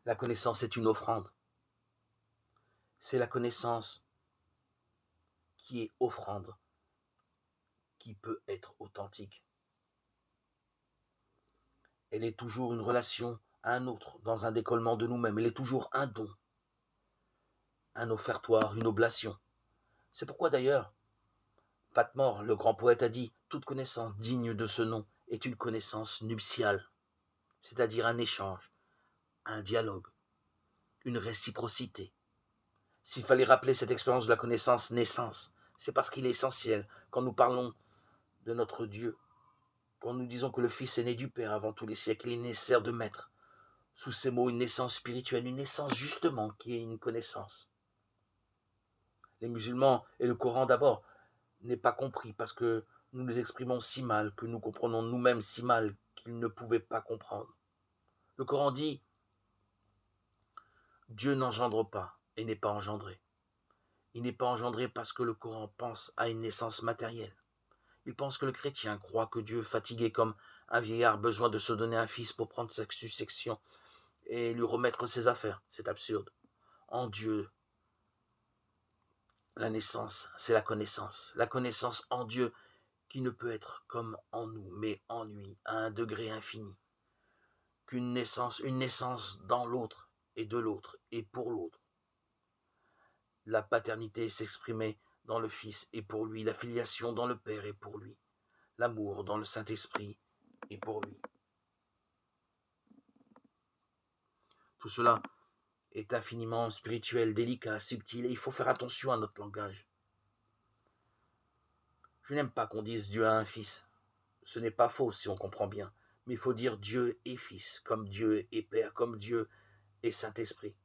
La connaissance est une offrande. C'est la connaissance qui est offrande, qui peut être authentique. Elle est toujours une relation à un autre, dans un décollement de nous-mêmes. Elle est toujours un don, un offertoire, une oblation. C'est pourquoi d'ailleurs, Patmore, le grand poète, a dit « Toute connaissance digne de ce nom est une connaissance nuptiale », c'est-à-dire un échange, un dialogue, une réciprocité. S'il fallait rappeler cette expérience de la connaissance naissance, c'est parce qu'il est essentiel, quand nous parlons de notre Dieu, quand nous disons que le Fils est né du Père avant tous les siècles, il est nécessaire de mettre sous ces mots une naissance spirituelle, une naissance justement qui est une connaissance. Les musulmans et le Coran d'abord n'est pas compris parce que nous les exprimons si mal, que nous comprenons nous-mêmes si mal qu'ils ne pouvaient pas comprendre. Le Coran dit « Dieu n'engendre pas et n'est pas engendré ». Il n'est pas engendré parce que le Coran pense à une naissance matérielle. Il pense que le chrétien croit que Dieu, fatigué comme un vieillard, besoin de se donner un fils pour prendre sa succession et lui remettre ses affaires. C'est absurde. En Dieu, la naissance, c'est la connaissance. La connaissance en Dieu qui ne peut être comme en nous, mais en lui, à un degré infini. Une naissance dans l'autre, et de l'autre, et pour l'autre. La paternité s'exprimait dans le Fils et pour lui, la filiation dans le Père et pour lui, l'amour dans le Saint-Esprit et pour lui. Tout cela est infiniment spirituel, délicat, subtil, et il faut faire attention à notre langage. Je n'aime pas qu'on dise Dieu a un fils. Ce n'est pas faux si on comprend bien, mais il faut dire Dieu est fils, comme Dieu est Père, comme Dieu est Saint-Esprit.